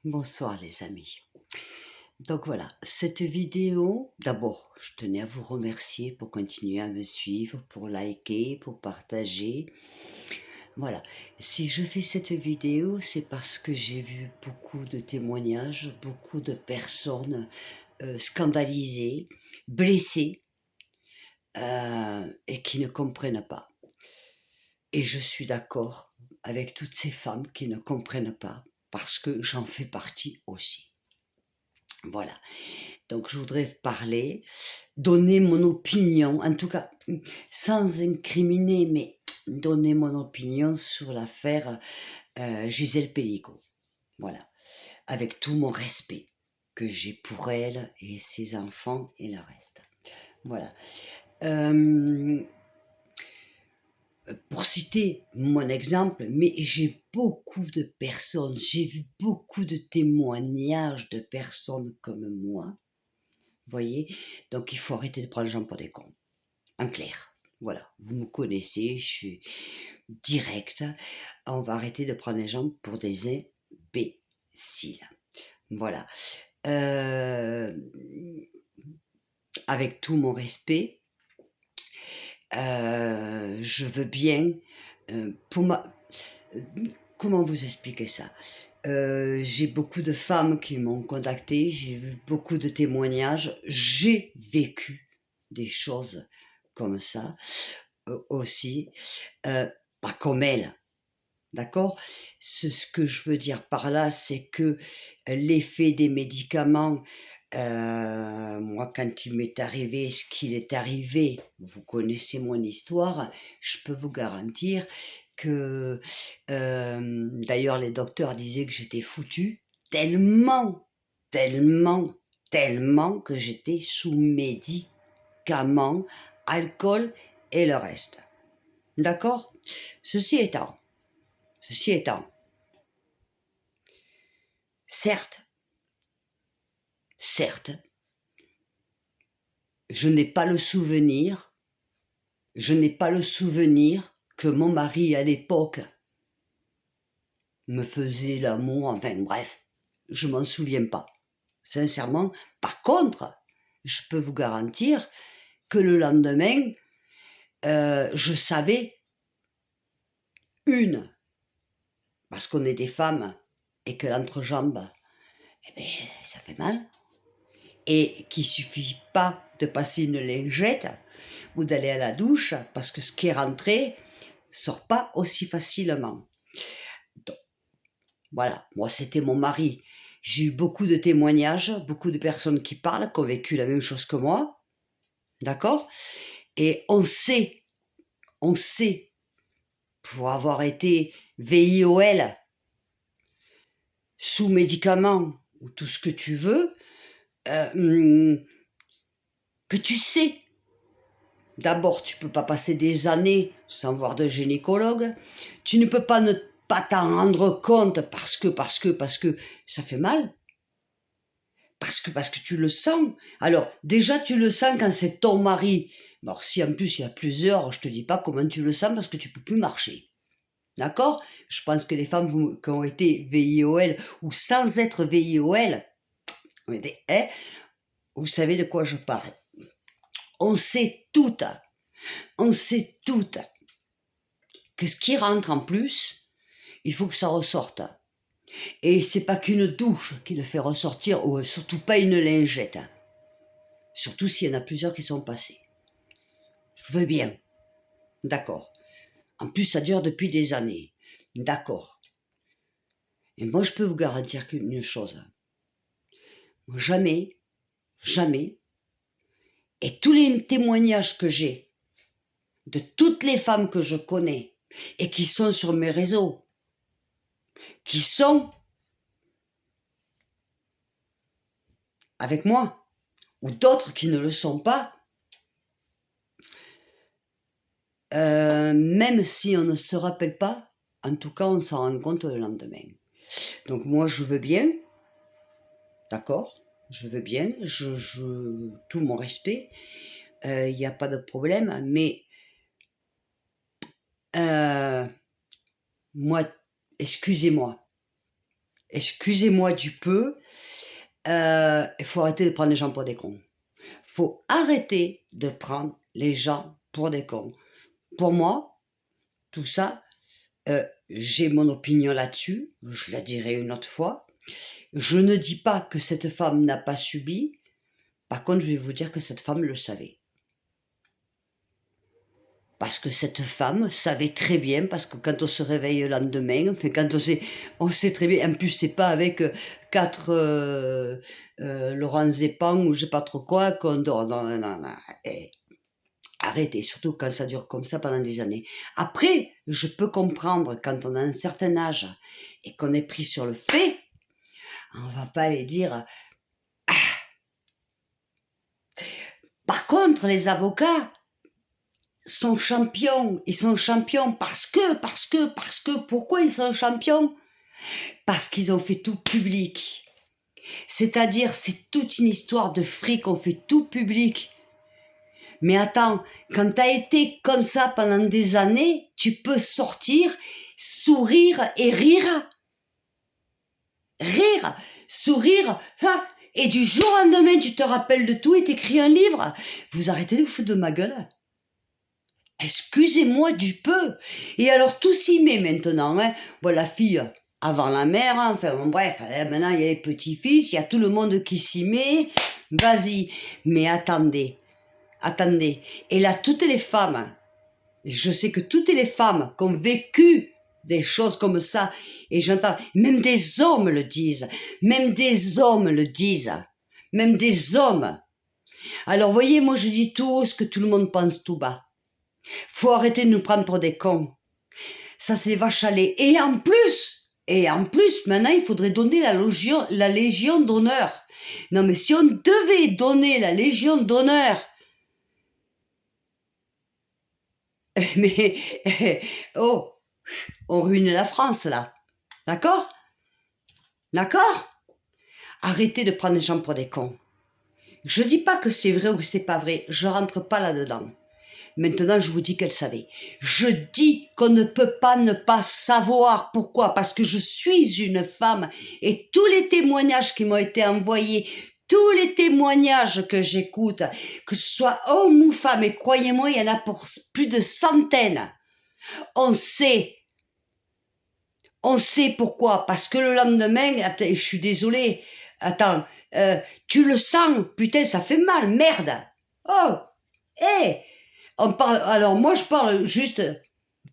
Bonsoir les amis. Donc voilà, cette vidéo, d'abord, je tenais à vous remercier pour continuer à me suivre, pour liker, pour partager. Voilà, si je fais cette vidéo, c'est parce que j'ai vu beaucoup de témoignages, beaucoup de personnes scandalisées, blessées et qui ne comprennent pas. Et je suis d'accord avec toutes ces femmes qui ne comprennent pas parce que j'en fais partie aussi. Voilà. Donc je voudrais parler, donner mon opinion, en tout cas sans incriminer, mais donner mon opinion sur l'affaire Gisèle Pelicot. Voilà, avec tout mon respect que j'ai pour elle et ses enfants et le reste. Voilà. Pour citer mon exemple, mais j'ai beaucoup de personnes, j'ai vu beaucoup de témoignages de personnes comme moi. Voyez? Donc il faut arrêter de prendre les gens pour des cons. En clair. Voilà, vous me connaissez, je suis directe. On va arrêter de prendre les gens pour des imbéciles. Voilà. Euh, avec tout mon respect, je veux bien, pour ma... Comment vous expliquer ça? J'ai beaucoup de femmes qui m'ont contacté, j'ai vu beaucoup de témoignages, j'ai vécu des choses comme ça aussi, pas comme elle, d'accord? Ce que je veux dire par là, c'est que l'effet des médicaments, moi quand il m'est arrivé ce qu'il est arrivé, vous connaissez mon histoire, je peux vous garantir que, d'ailleurs les docteurs disaient que j'étais foutue, tellement, tellement, tellement que j'étais sous médicaments, alcool et le reste. D'accord? Ceci étant, ceci étant, certes, certes, je n'ai pas le souvenir, je n'ai pas le souvenir que mon mari à l'époque me faisait l'amour, enfin bref, je m'en souviens pas. Sincèrement, par contre, je peux vous garantir que le lendemain, je savais parce qu'on est des femmes et que l'entrejambe, eh ben, ça fait mal. Et qu'il suffit pas de passer une lingette ou d'aller à la douche parce que ce qui est rentré sort pas aussi facilement. Donc, voilà, moi c'était mon mari. J'ai eu beaucoup de témoignages, beaucoup de personnes qui parlent, qui ont vécu la même chose que moi, d'accord? Et on sait, pour avoir été VIOL, sous médicaments, ou tout ce que tu veux, que tu sais. D'abord, tu peux pas passer des années sans voir de gynécologue. Tu ne peux pas ne pas t'en rendre compte parce que ça fait mal. Parce que tu le sens. Alors, déjà, tu le sens quand c'est ton mari. Alors, si en plus il y a plusieurs, je te dis pas comment tu le sens parce que tu peux plus marcher. D'accord? Je pense que les femmes qui ont été VIOL ou sans être VIOL, hein, vous savez de quoi je parle. On sait toutes, on sait toutes que ce qui rentre en plus, il faut que ça ressorte. Et c'est pas qu'une douche qui le fait ressortir, ou surtout pas une lingette. Surtout s'il y en a plusieurs qui sont passés. Je veux bien. D'accord. En plus, ça dure depuis des années. D'accord. Et moi, je peux vous garantir qu'une chose. Jamais, jamais, et tous les témoignages que j'ai de toutes les femmes que je connais et qui sont sur mes réseaux, qui sont avec moi, ou d'autres qui ne le sont pas, même si on ne se rappelle pas, en tout cas, on s'en rend compte le lendemain. Donc moi, je veux bien, d'accord, je veux bien, tout mon respect, il n'y a pas de problème, mais moi, excusez-moi, excusez-moi du peu, il faut arrêter de prendre les gens pour des cons. Faut arrêter de prendre les gens pour des cons. Pour moi, tout ça, j'ai mon opinion là-dessus, je la dirai une autre fois. Je ne dis pas que cette femme n'a pas subi, par contre, je vais vous dire que cette femme le savait. Parce que cette femme savait très bien, parce que quand on se réveille le lendemain, enfin quand on sait très bien, en plus c'est pas avec 4 Laurent Zépan ou je sais pas trop quoi qu'on dort. Non, non, non, non. Arrêtez, surtout quand ça dure comme ça pendant des années. Après, je peux comprendre quand on a un certain âge et qu'on est pris sur le fait, on va pas aller dire. Par contre, les avocats sont champions. Ils sont champions parce que, pourquoi ils sont champions? Parce qu'ils ont fait tout public. C'est-à-dire, c'est toute une histoire de fric, on fait tout public. Mais attends, quand t'as été comme ça pendant des années, tu peux sortir, sourire et rire. Rire, sourire, ah, et du jour au lendemain, tu te rappelles de tout et t'écris un livre. Vous arrêtez de vous foutre de ma gueule? Excusez-moi du peu. Et alors tout s'y met maintenant. Hein. Bon, la fille avant la mère, hein. Enfin bon, bref, maintenant il y a les petits-fils, il y a tout le monde qui s'y met. Vas-y. Mais attendez, attendez. Et là, toutes les femmes, je sais que toutes les femmes qui ont vécu des choses comme ça, et j'entends, même des hommes le disent, même des hommes le disent, même des hommes. Alors voyez, moi je dis tout ce que tout le monde pense tout bas. Faut arrêter de nous prendre pour des cons. Ça, c'est vache à lait. Et en plus, maintenant, il faudrait donner la Légion d'honneur. Non, mais si on devait donner la Légion d'honneur, mais, oh, on ruine la France, là. D'accord? D'accord? Arrêtez de prendre les gens pour des cons. Je dis pas que c'est vrai ou que c'est pas vrai. Je rentre pas là-dedans. Maintenant, je vous dis qu'elle savait. Je dis qu'on ne peut pas ne pas savoir. Pourquoi? Parce que je suis une femme et tous les témoignages qui m'ont été envoyés, tous les témoignages que j'écoute, que ce soit homme ou femme, et croyez-moi, il y en a pour plus de centaines. On sait. On sait pourquoi. Parce que le lendemain, attends, je suis désolée, attends, tu le sens, putain, ça fait mal, merde. Oh, hé, on parle, alors moi je parle juste,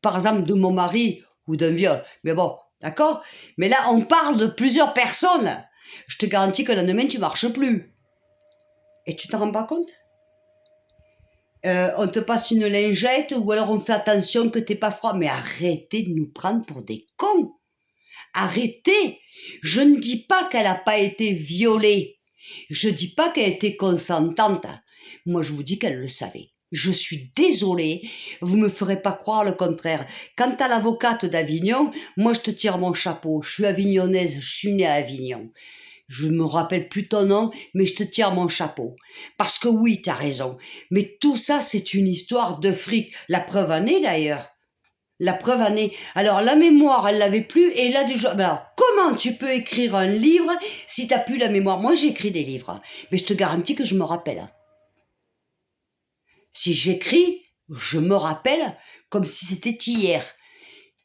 par exemple, de mon mari ou d'un viol, mais bon, d'accord? Mais là, on parle de plusieurs personnes. Je te garantis que le lendemain, tu marches plus. Et tu t'en rends pas compte? On te passe une lingette ou alors on fait attention que t'es pas froid. Mais arrêtez de nous prendre pour des cons. Arrêtez. Je ne dis pas qu'elle n'a pas été violée. Je dis pas qu'elle était consentante. Moi, je vous dis qu'elle le savait. Je suis désolée, vous me ferez pas croire le contraire. Quant à l'avocate d'Avignon, moi je te tire mon chapeau. Je suis avignonnaise, je suis née à Avignon. Je me rappelle plus ton nom, mais je te tire mon chapeau. Parce que oui, t'as raison. Mais tout ça, c'est une histoire de fric. La preuve en est d'ailleurs. La preuve en est. Alors, la mémoire, elle l'avait plus, et là, du jour. Alors, comment tu peux écrire un livre si t'as plus la mémoire? Moi, j'ai écrit des livres, mais je te garantis que je me rappelle. Si j'écris, je me rappelle comme si c'était hier.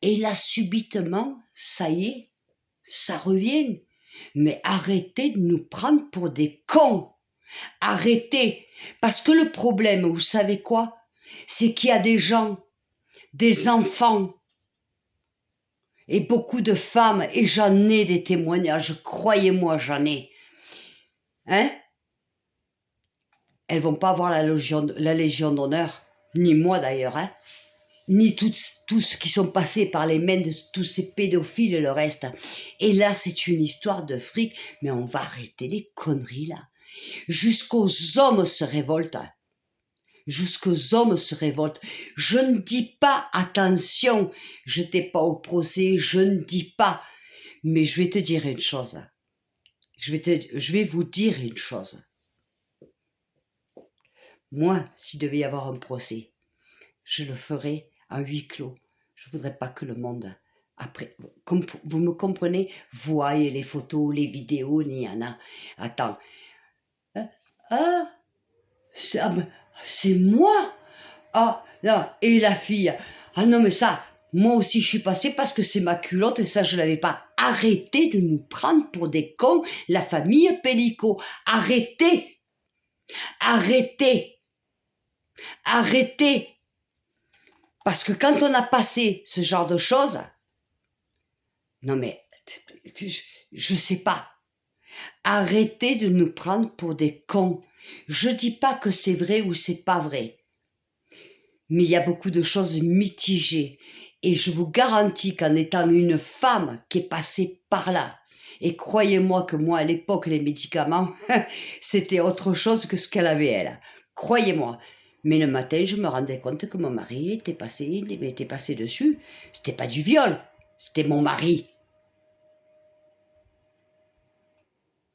Et là, subitement, ça y est, ça revient. Mais arrêtez de nous prendre pour des cons. Arrêtez. Parce que le problème, vous savez quoi? C'est qu'il y a des gens, des enfants, et beaucoup de femmes, et j'en ai des témoignages, croyez-moi, j'en ai. Hein? Elles vont pas avoir la Légion d'honneur, ni moi d'ailleurs, hein? Ni tous qui sont passés par les mains de tous ces pédophiles et le reste. Et là, c'est une histoire de fric, mais on va arrêter les conneries là. Jusqu'aux hommes se révoltent. Jusqu'aux hommes se révoltent. Je ne dis pas, attention, j'étais pas au procès, je ne dis pas. Mais je vais te dire une chose. Je vais vous dire une chose. Moi, s'il devait y avoir un procès, je le ferais à huis clos. Je voudrais pas que le monde Après, vous me comprenez? Voyez les photos, les vidéos, il y en a. Attends. Hein? Ah, ah, c'est moi? Ah, là, et la fille. Ah non, mais ça, moi aussi je suis passée parce que c'est ma culotte et ça je l'avais pas. Arrêtez de nous prendre pour des cons, la famille Pellico. Arrêtez! Arrêtez! Arrêtez! Parce que quand on a passé ce genre de choses, non mais, je sais pas. Arrêtez de nous prendre pour des cons. Je dis pas que c'est vrai ou c'est pas vrai. Mais il y a beaucoup de choses mitigées. Et je vous garantis qu'en étant une femme qui est passée par là, et croyez-moi que moi, à l'époque, les médicaments, c'était autre chose que ce qu'elle avait, elle. Croyez-moi. Mais le matin, je me rendais compte que mon mari était passé dessus. C'était pas du viol, c'était mon mari.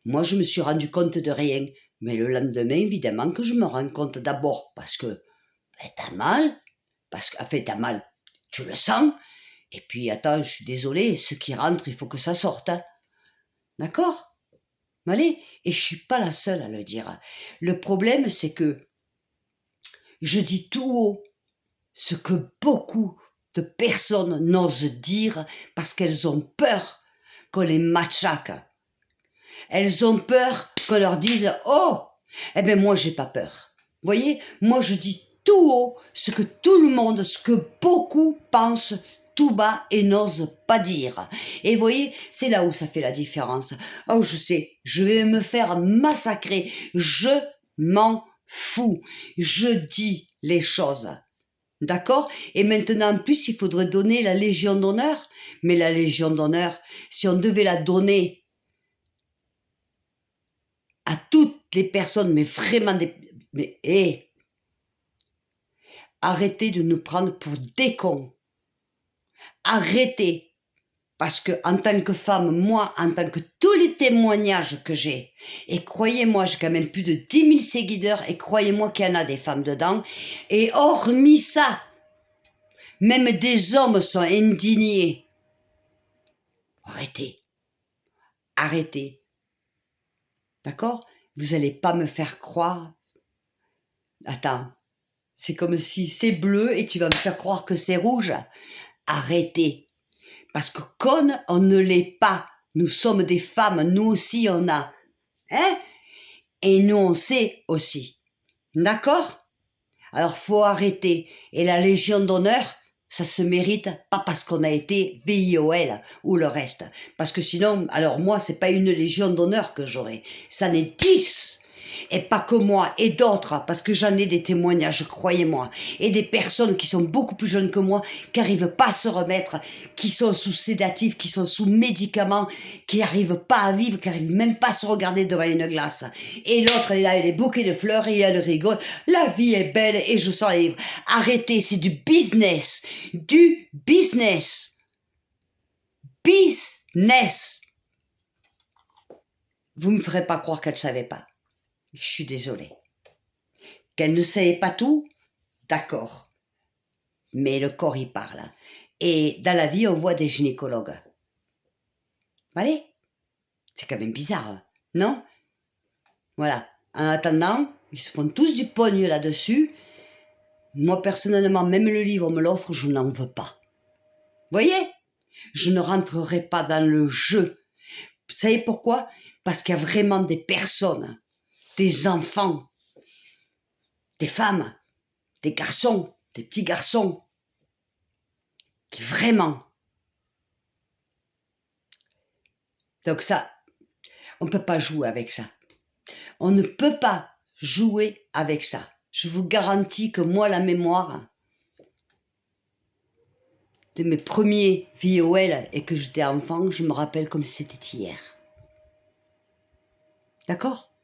Moi, je me suis rendu compte de rien. Mais le lendemain, évidemment, que je me rends compte d'abord parce que t'as mal, parce que, enfin, t'as mal, tu le sens, et puis, attends, je suis désolée, ceux qui rentrent, il faut que ça sorte, hein. D'accord? Allez, et je suis pas la seule à le dire. Le problème, c'est que je dis tout haut ce que beaucoup de personnes n'osent dire parce qu'elles ont peur qu'on les machaque. Elles ont peur qu'on leur dise « Oh, eh bien moi j'ai pas peur. » Vous voyez, moi je dis tout haut ce que tout le monde, ce que beaucoup pensent tout bas et n'osent pas dire. Et vous voyez, c'est là où ça fait la différence. Oh, je sais, je vais me faire massacrer. Je m'en fous. Je dis les choses. D'accord? Et maintenant, en plus, il faudrait donner la Légion d'honneur. Mais la Légion d'honneur, si on devait la donner à toutes les personnes, mais vraiment mais arrêtez de nous prendre pour des cons. Arrêtez. Parce que en tant que femme, moi, en tant que tous les témoignages que j'ai, et croyez-moi, j'ai quand même plus de 10 000 seguideurs, et croyez-moi qu'il y en a des femmes dedans, et hormis ça, même des hommes sont indignés. Arrêtez. Arrêtez. D'accord? Vous allez pas me faire croire. Attends. C'est comme si c'est bleu et tu vas me faire croire que c'est rouge. Arrêtez. Parce que connes, on ne l'est pas. Nous sommes des femmes, nous aussi on a. Hein? Et nous on sait aussi. D'accord? Alors faut arrêter. Et la Légion d'honneur, ça se mérite pas parce qu'on a été VIOL ou le reste. Parce que sinon, alors moi c'est pas une Légion d'honneur que j'aurai. Ça n'est 10. Et pas que moi, et d'autres, parce que j'en ai des témoignages, croyez-moi, et des personnes qui sont beaucoup plus jeunes que moi, qui n'arrivent pas à se remettre, qui sont sous sédatifs, qui sont sous médicaments, qui n'arrivent pas à vivre, qui n'arrivent même pas à se regarder devant une glace. Et l'autre, elle est là, elle est bouquet de fleurs, et elle rigole, la vie est belle, et je sens les livres. Arrêtez, c'est du business. Du business. Business. Vous me ferez pas croire qu'elle ne savait pas. Je suis désolée. Qu'elle ne savait pas tout, d'accord. Mais le corps, il parle. Et dans la vie, on voit des gynécologues. Allez, c'est quand même bizarre, non? Voilà. En attendant, ils se font tous du pogne là-dessus. Moi, personnellement, même le livre, on me l'offre, je n'en veux pas. Vous voyez? Je ne rentrerai pas dans le jeu. Vous savez pourquoi? Parce qu'il y a vraiment des personnes, des enfants, des femmes, des garçons, des petits garçons, qui vraiment... Donc ça, on ne peut pas jouer avec ça. On ne peut pas jouer avec ça. Je vous garantis que moi, la mémoire de mes premiers VOL et que j'étais enfant, je me rappelle comme si c'était hier. D'accord?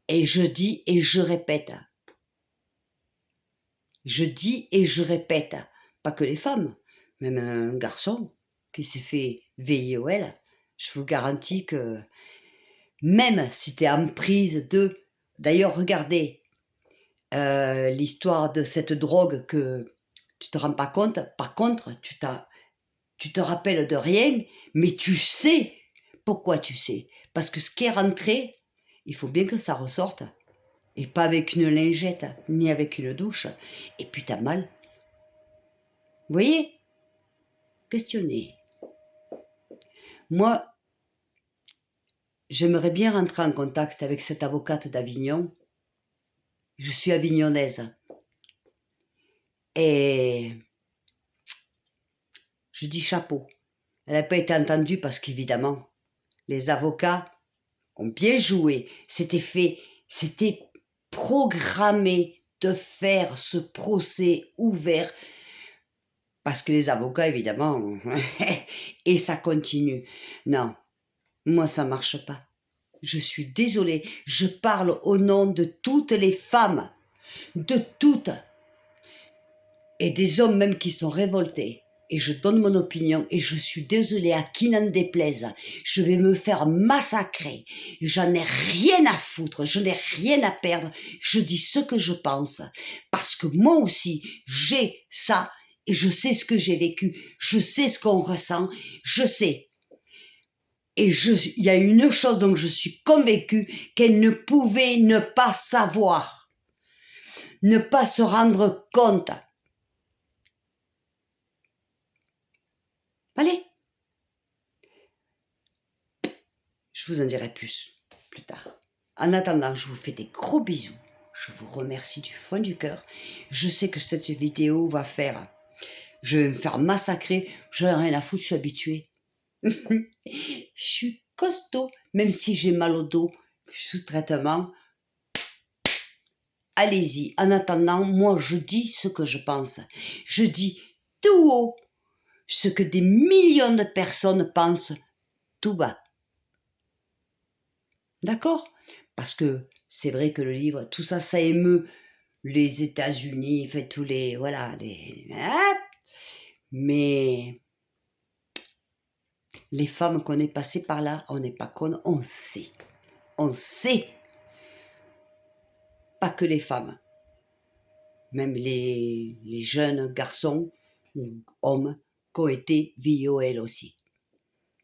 Et je dis et je répète. Je dis et je répète. Pas que les femmes, même un garçon qui s'est fait VIOL, je vous garantis que même si tu es en prise de... D'ailleurs, regardez l'histoire de cette drogue que tu te rends pas compte. Par contre, tu te rappelles de rien, mais tu sais. Pourquoi tu sais? Parce que ce qui est rentré, il faut bien que ça ressorte. Et pas avec une lingette, ni avec une douche. Et puis t'as mal. Vous voyez? Questionnez. Moi, j'aimerais bien rentrer en contact avec cette avocate d'Avignon. Je suis avignonnaise. Et je dis chapeau. Elle n'a pas été entendue parce qu'évidemment, les avocats ont bien joué. C'était fait, c'était programmé de faire ce procès ouvert parce que les avocats, évidemment, et ça continue. Non, moi, ça marche pas. Je suis désolée, je parle au nom de toutes les femmes, de toutes, et des hommes même qui sont révoltés. Et je donne mon opinion, et je suis désolée, à qui n'en déplaise, je vais me faire massacrer. J'en ai rien à foutre, je n'ai rien à perdre, je dis ce que je pense. Parce que moi aussi, j'ai ça, et je sais ce que j'ai vécu, je sais ce qu'on ressent, je sais. Et il y a une chose dont je suis convaincue, qu'elle ne pouvait ne pas savoir, ne pas se rendre compte. Allez, je vous en dirai plus tard. En attendant, je vous fais des gros bisous. Je vous remercie du fond du cœur. Je sais que cette vidéo va faire... Je vais me faire massacrer. Je n'ai rien à foutre, je suis habituée. Je suis costaud, même si j'ai mal au dos, sous traitement. Allez-y. En attendant, moi, je dis ce que je pense. Je dis tout haut ce que des millions de personnes pensent tout bas. D'accord? Parce que c'est vrai que le livre, tout ça, ça émeut les États-Unis, fait tous les... Voilà, hein? Mais les femmes qu'on est passées par là, on n'est pas connes, on sait. On sait. Pas que les femmes. Même les jeunes garçons ou hommes qui ont été VOL aussi.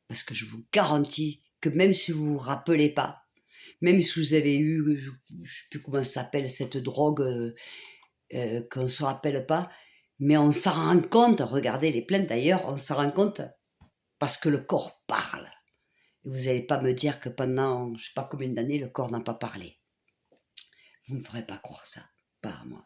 Parce que je vous garantis que même si vous vous rappelez pas, même si vous avez eu, je ne sais plus comment ça s'appelle, cette drogue qu'on ne se rappelle pas, mais on s'en rend compte, regardez les plaintes d'ailleurs, on s'en rend compte parce que le corps parle. Et vous n'allez pas me dire que pendant, je ne sais pas combien d'années, le corps n'a pas parlé. Vous ne me ferez pas croire ça, pas à moi.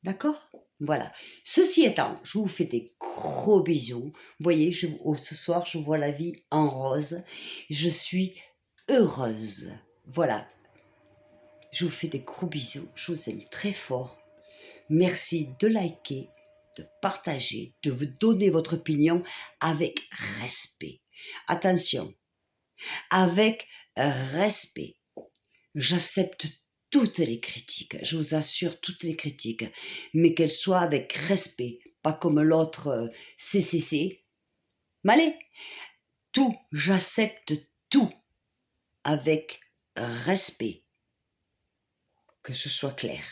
D'accord? Voilà. Ceci étant, je vous fais des gros bisous. Vous voyez, ce soir, je vois la vie en rose. Je suis heureuse. Voilà. Je vous fais des gros bisous. Je vous aime très fort. Merci de liker, de partager, de vous donner votre opinion avec respect. Attention, avec respect. J'accepte toutes les critiques, je vous assure toutes les critiques, mais qu'elles soient avec respect, pas comme l'autre CCC. Malais, tout, j'accepte tout avec respect, que ce soit clair.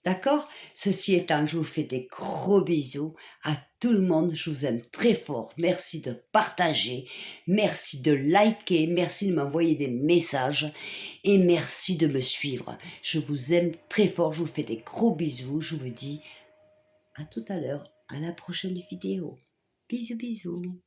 D'accord? Ceci étant, je vous fais des gros bisous à tout le monde. Je vous aime très fort. Merci de partager. Merci de liker. Merci de m'envoyer des messages. Et merci de me suivre. Je vous aime très fort. Je vous fais des gros bisous. Je vous dis à tout à l'heure. À la prochaine vidéo. Bisous, bisous.